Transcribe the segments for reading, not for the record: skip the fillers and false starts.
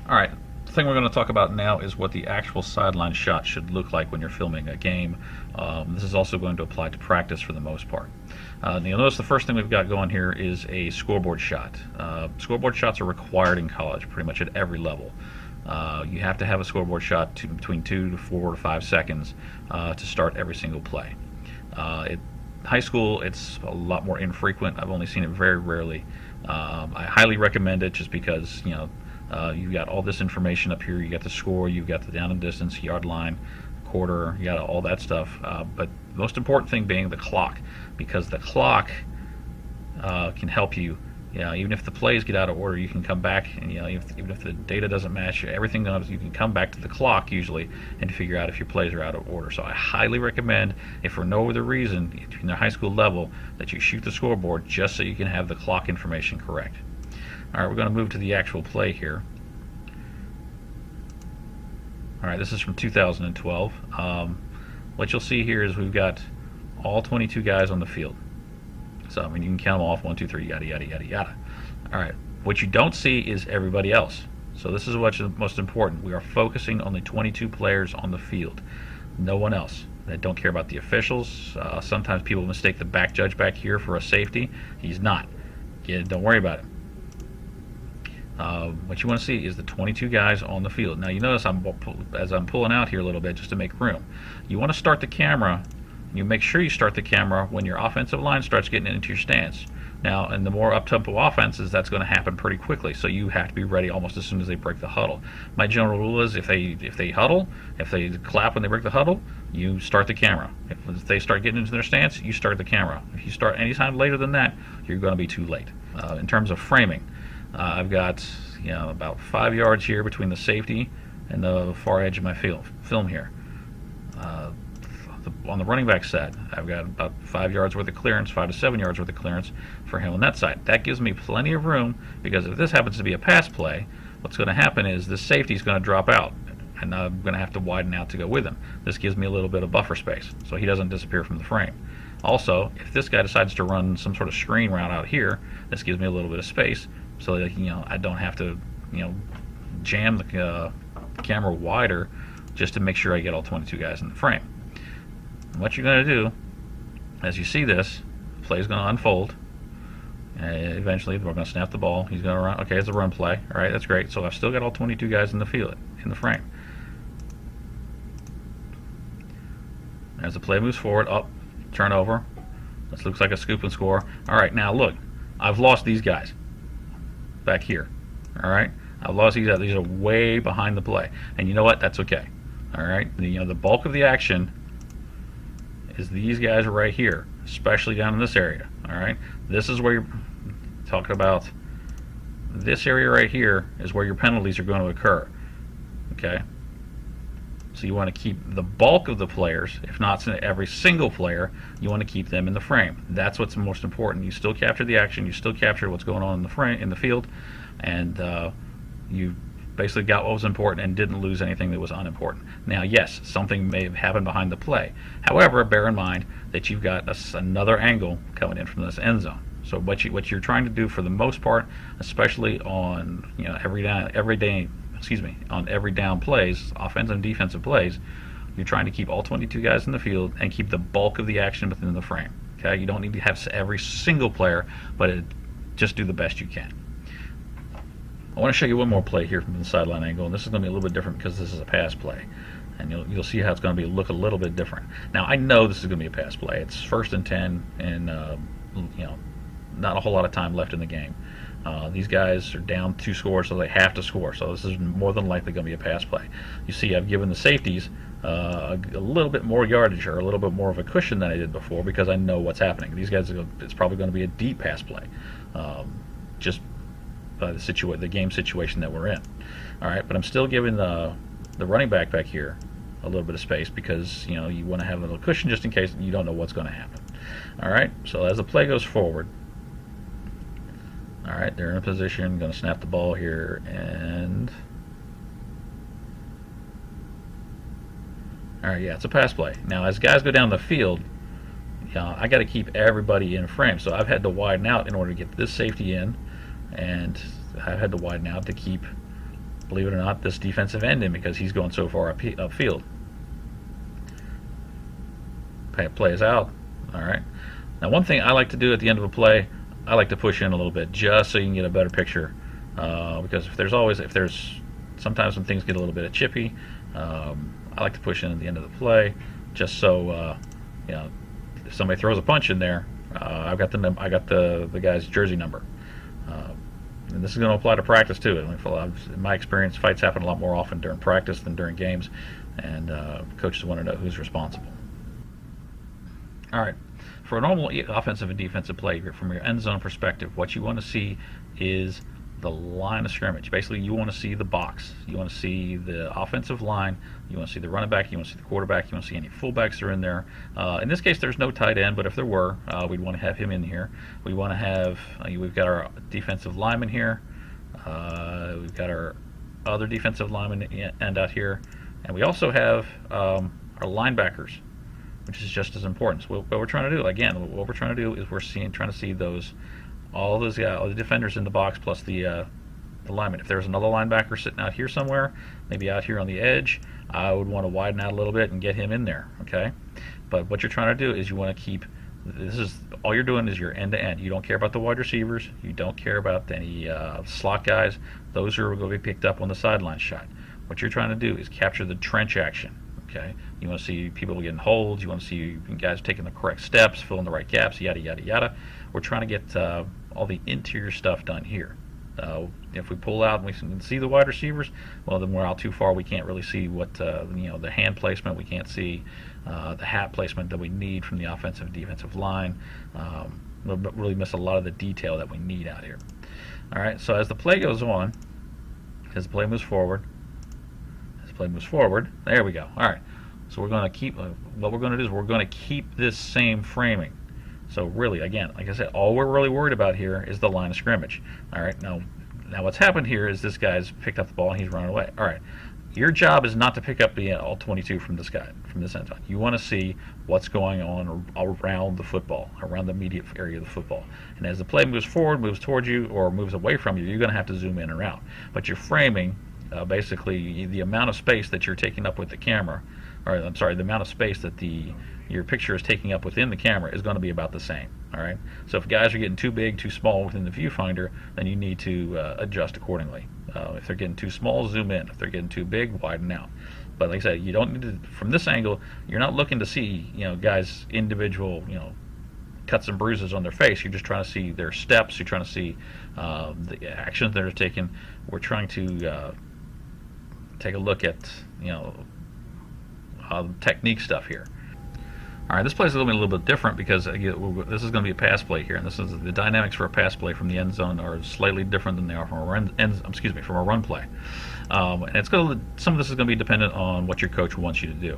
All right, the thing we're going to talk about now is what the actual sideline shot should look like when you're filming a game. This is also going to apply to practice for the most part. You'll notice the first thing we've got going here is a scoreboard shot. Scoreboard shots are required in college pretty much at every level. You have to have a scoreboard shot between 2 to 4 to 5 seconds to start every single play. High school, it's a lot more infrequent. I've only seen it very rarely. I highly recommend it just because, you've got all this information up here. You got the score, you've got the down and distance, yard line, quarter, you got all that stuff. But the most important thing being the clock, because the clock can help you. Even if the plays get out of order, you can come back, and even if the data doesn't match everything else, you can come back to the clock usually and figure out if your plays are out of order. So I highly recommend, if for no other reason, in the high school level, that you shoot the scoreboard just so you can have the clock information correct. All right, we're going to move to the actual play here. All right, this is from 2012. What you'll see here is we've got all 22 guys on the field. So, I mean, you can count them off, 1, 2, 3, yada, yada, yada, yada. All right, what you don't see is everybody else. So this is what's most important. We are focusing on the 22 players on the field, no one else. They don't care about the officials. Sometimes people mistake the back judge back here for a safety. He's not. Don't worry about it. What you want to see is the 22 guys on the field. Now, you notice as I'm pulling out here a little bit just to make room, you want to start the camera. You make sure you start the camera when your offensive line starts getting into your stance. Now, in the more up-tempo offenses, that's going to happen pretty quickly, so you have to be ready almost as soon as they break the huddle. My general rule is if they huddle, if they clap when they break the huddle, you start the camera. If they start getting into their stance, you start the camera. If you start anytime later than that, you're going to be too late. In terms of framing, I've got about 5 yards here between the safety and the far edge of my film here. On the running back side, I've got about 5 yards worth of clearance, 5 to 7 yards worth of clearance for him on that side. That gives me plenty of room, because if this happens to be a pass play, what's going to happen is this safety is going to drop out, and I'm going to have to widen out to go with him. This gives me a little bit of buffer space, so he doesn't disappear from the frame. Also, if this guy decides to run some sort of screen route out here, this gives me a little bit of space, so that I don't have to jam the camera wider just to make sure I get all 22 guys in the frame. And what you're going to do, as you see this, the play is going to unfold. Eventually, we're going to snap the ball. He's going to run. Okay, it's a run play. All right, that's great. So I've still got all 22 guys in the field, in the frame. As the play moves forward, up, turnover. This looks like a scoop and score. All right, now look, I've lost these guys back here. All right, I've lost these guys. These are way behind the play, and you know what? That's okay. All right, the bulk of the action is these guys right here, especially down in this area. All right, this is where you're talking about. This area right here is where your penalties are going to occur. Okay, so you want to keep the bulk of the players, if not every single player, you want to keep them in the frame. That's what's most important. You still capture the action, you still capture what's going on in the frame, in the field, and you basically got what was important and didn't lose anything that was unimportant. Now, yes, something may have happened behind the play. However, bear in mind that you've got another angle coming in from this end zone. So what you're trying to do for the most part, especially on every down plays, offensive and defensive plays, you're trying to keep all 22 guys in the field and keep the bulk of the action within the frame. Okay, you don't need to have every single player, but just do the best you can. I want to show you one more play here from the sideline angle, and this is going to be a little bit different because this is a pass play, and you'll see how it's going to look a little bit different. Now, I know this is going to be a pass play. It's 1st and 10, and not a whole lot of time left in the game. These guys are down 2 scores, so they have to score. So this is more than likely going to be a pass play. You see, I've given the safeties a little bit more yardage, or a little bit more of a cushion than I did before, because I know what's happening. These guys, it's probably going to be a deep pass play, just by the game situation that we're in. All right, but I'm still giving the running back here a little bit of space, because you want to have a little cushion just in case you don't know what's going to happen. All right, so as the play goes forward, all right, they're in a position, going to snap the ball here, and all right, yeah, it's a pass play. Now, as guys go down the field, I got to keep everybody in frame, so I've had to widen out in order to get this safety in, and I've had to widen out to keep believe it or not, this defensive end in because he's going so far upfield. Play is out. All right. Now, one thing I like to do at the end of a play, I like to push in a little bit just so you can get a better picture. Because sometimes when things get a little bit chippy, I like to push in at the end of the play, just so if somebody throws a punch in there, I got the guy's jersey number. And this is going to apply to practice too. In my experience, fights happen a lot more often during practice than during games, and coaches want to know who's responsible. All right. For a normal offensive and defensive play, from your end zone perspective, what you want to see is the line of scrimmage. Basically, you want to see the box. You want to see the offensive line. You want to see the running back. You want to see the quarterback. You want to see any fullbacks that are in there. In this case, there's no tight end, but if there were, we'd want to have him in here. We want to have, we've got our defensive lineman here. We've got our other defensive lineman end out here. And we also have our linebackers, which is just as important. So what we're trying to do, again, what we're trying to do is trying to see all those guys, all the defenders in the box plus the lineman. If there's another linebacker sitting out here somewhere, maybe out here on the edge, I would want to widen out a little bit and get him in there, okay? But what you're trying to do is you want to keep, all you're doing is your end-to-end. You don't care about the wide receivers. You don't care about any slot guys. Those are going to be picked up on the sideline shot. What you're trying to do is capture the trench action. Okay, you want to see people getting holds. You want to see guys taking the correct steps, filling the right gaps, yada yada yada. We're trying to get all the interior stuff done here. If we pull out and we can see the wide receivers, well, then we're out too far. We can't really see what the hand placement. We can't see the hat placement that we need from the offensive and defensive line. We'll really miss a lot of the detail that we need out here. All right. So as the play goes on, as the play moves forward. There we go. All right. So we're going to keep. What we're going to do is we're going to keep this same framing. So really, again, like I said, all we're really worried about here is the line of scrimmage. All right. Now what's happened here is this guy's picked up the ball and he's running away. All right. Your job is not to pick up the all 22 from this guy, from this end zone. You want to see what's going on around the football, around the immediate area of the football. And as the play moves forward, moves towards you, or moves away from you, you're going to have to zoom in or out. But your framing. Basically, the amount of space that you're taking up with the camera, or I'm sorry, the amount of space that your picture is taking up within the camera is going to be about the same. All right. So if guys are getting too big, too small within the viewfinder, then you need to adjust accordingly. If they're getting too small, zoom in. If they're getting too big, widen out. But like I said, you don't need to. From this angle, you're not looking to see guys' individual cuts and bruises on their face. You're just trying to see their steps. You're trying to see the actions that are taken. We're trying to take a look at technique stuff here. All right, this play is going to be a little bit different because this is going to be a pass play here, and this is the dynamics for a pass play from the end zone are slightly different than they are from a run play. And it's going to, some of this is going to be dependent on what your coach wants you to do.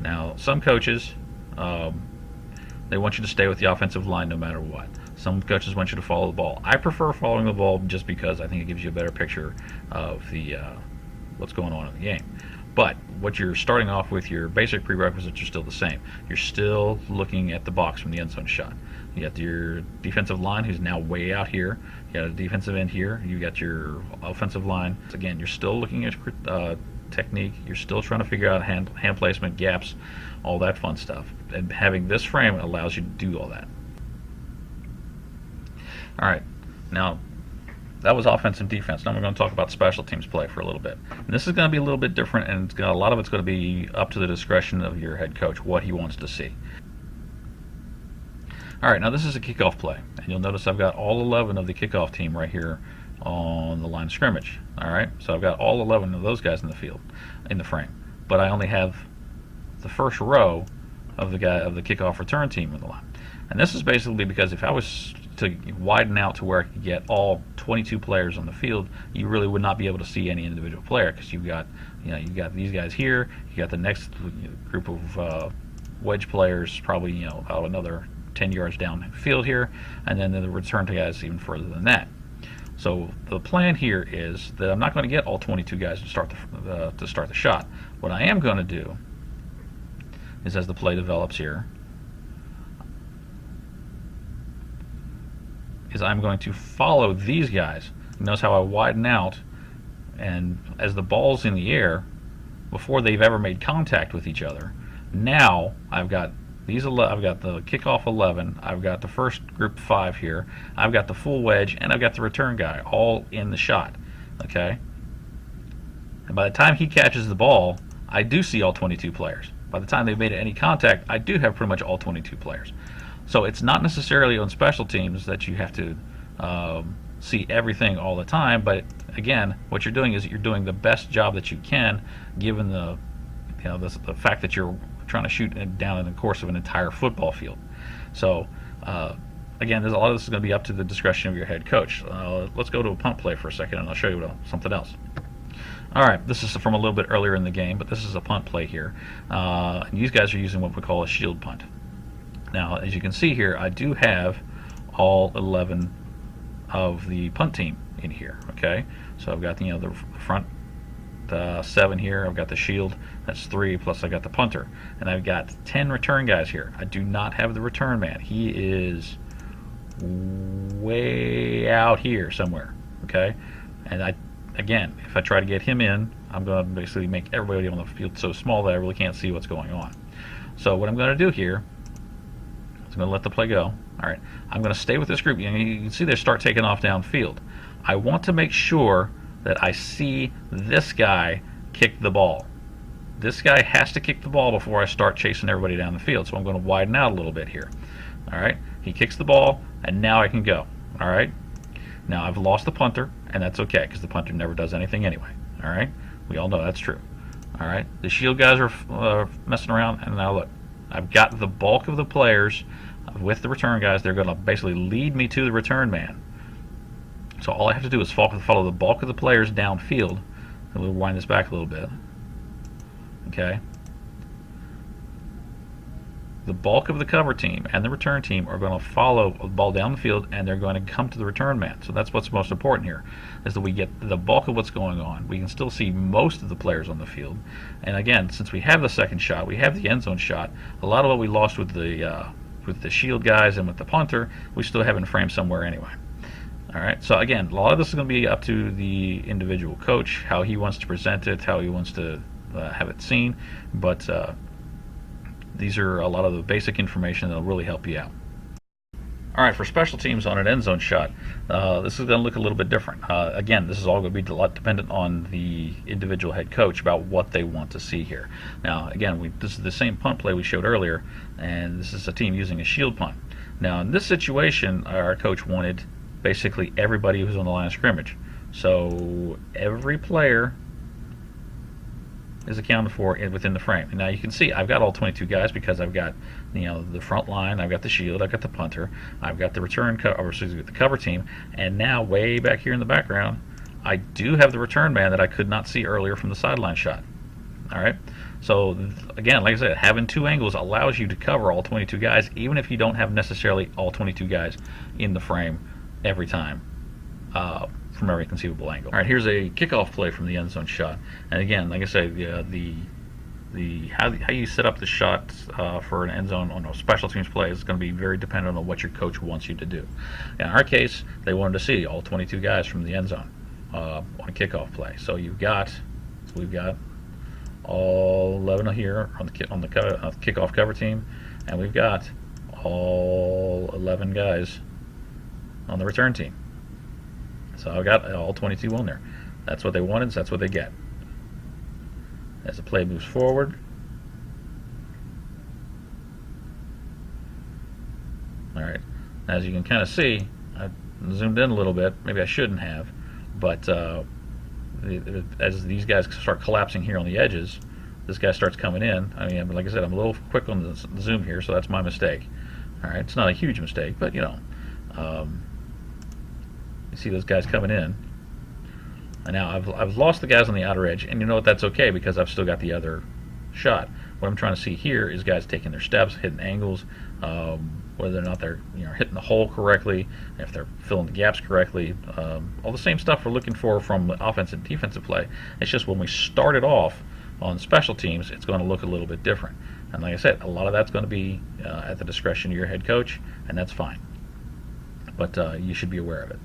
Now, some coaches they want you to stay with the offensive line no matter what. Some coaches want you to follow the ball. I prefer following the ball just because I think it gives you a better picture of the what's going on in the game. But what you're starting off with, your basic prerequisites are still the same. You're still looking at the box from the end zone shot. You got your defensive line who's now way out here. You got a defensive end here. You got your offensive line. Again, you're still looking at technique. You're still trying to figure out hand placement, gaps, all that fun stuff. And having this frame allows you to do all that. All right, now that was offense and defense. Now we're going to talk about special teams play for a little bit. And this is going to be a little bit different, and a lot of it's going to be up to the discretion of your head coach, what he wants to see. All right, now this is a kickoff play, and you'll notice I've got all 11 of the kickoff team right here on the line of scrimmage. All right, so I've got all 11 of those guys in the field, in the frame, but I only have the first row of the kickoff return team in the line. And this is basically because if I was to widen out to where I could get all 22 players on the field, you really would not be able to see any individual player because you've got these guys here, you got the next group of wedge players probably about another 10 yards downfield here, and then the return to guys even further than that. So the plan here is that I'm not going to get all 22 guys to start the shot. What I am going to do is, as the play develops here, is I'm going to follow these guys. Notice how I widen out and as the ball's in the air, before they've ever made contact with each other, now I've got I've got the kickoff 11, I've got the first group 5 here, I've got the full wedge, and I've got the return guy all in the shot. Okay? And by the time he catches the ball, I do see all 22 players. By the time they've made any contact, I do have pretty much all 22 players. So it's not necessarily on special teams that you have to see everything all the time, but again, what you're doing is you're doing the best job that you can, given the the fact that you're trying to shoot down in the course of an entire football field. So again, there's a lot of this is going to be up to the discretion of your head coach. Let's go to a punt play for a second, and I'll show you something else. All right, this is from a little bit earlier in the game, but this is a punt play here. And these guys are using what we call a shield punt. Now, as you can see here, I do have all 11 of the punt team in here. Okay, so I've got the front 7 here. I've got the shield. That's 3 plus I got the punter, and I've got 10 return guys here. I do not have the return man. He is way out here somewhere. Okay, and again, if I try to get him in, I'm going to basically make everybody on the field so small that I really can't see what's going on. So what I'm going to do here is I'm going to let the play go. All right, I'm going to stay with this group. You can see they start taking off downfield. I want to make sure that I see this guy kick the ball. This guy has to kick the ball before I start chasing everybody down the field. So I'm going to widen out a little bit here. All right, he kicks the ball, and now I can go. All right, now I've lost the punter, and that's okay because the punter never does anything anyway. All right, we all know that's true. All right, the shield guys are messing around, and now look, I've got the bulk of the players with the return guys. They're going to basically lead me to the return man. So all I have to do is follow the bulk of the players downfield. And we'll wind this back a little bit. Okay. The bulk of the cover team and the return team are going to follow the ball down the field, and they're going to come to the return man. So that's what's most important here, is that we get the bulk of what's going on. We can still see most of the players on the field. And again, since we have the second shot, we have the end zone shot, a lot of what we lost with the shield guys and with the punter, we still have in frame somewhere anyway. All right, so again, a lot of this is going to be up to the individual coach, how he wants to present it, how he wants to have it seen, but these are a lot of the basic information that will really help you out. All right, for special teams on an end zone shot, this is going to look a little bit different. Again, this is all going to be a lot dependent on the individual head coach about what they want to see here. Now, again, this is the same punt play we showed earlier, and this is a team using a shield punt. Now, in this situation, our coach wanted basically everybody who's on the line of scrimmage. So every player is accounted for within the frame. And now you can see I've got all 22 guys because I've got the front line, I've got the shield, I've got the punter, I've got the the cover team, and now way back here in the background, I do have the return man that I could not see earlier from the sideline shot. All right. So again, like I said, having 2 angles allows you to cover all 22 guys, even if you don't have necessarily all 22 guys in the frame every time from every conceivable angle. All right, here's a kickoff play from the end zone shot. And again, like I say, how you set up the shot for an end zone on a special teams play is going to be very dependent on what your coach wants you to do. In our case, they wanted to see all 22 guys from the end zone on a kickoff play. So we've got all 11 here on the kickoff cover team, and we've got all 11 guys on the return team. So I've got all 22 on there. That's what they wanted, so that's what they get. As the play moves forward, all right, as you can kind of see, I zoomed in a little bit. Maybe I shouldn't have, but as these guys start collapsing here on the edges, this guy starts coming in. I mean, like I said, I'm a little quick on the zoom here, so that's my mistake. All right, it's not a huge mistake, but you see those guys coming in, and now I've lost the guys on the outer edge, and you know what, that's okay because I've still got the other shot. What I'm trying to see here is guys taking their steps, hitting angles, whether or not they're hitting the hole correctly, if they're filling the gaps correctly, all the same stuff we're looking for from the offensive and defensive play. It's just when we start it off on special teams, it's going to look a little bit different. And like I said, a lot of that's going to be at the discretion of your head coach, and that's fine. But you should be aware of it.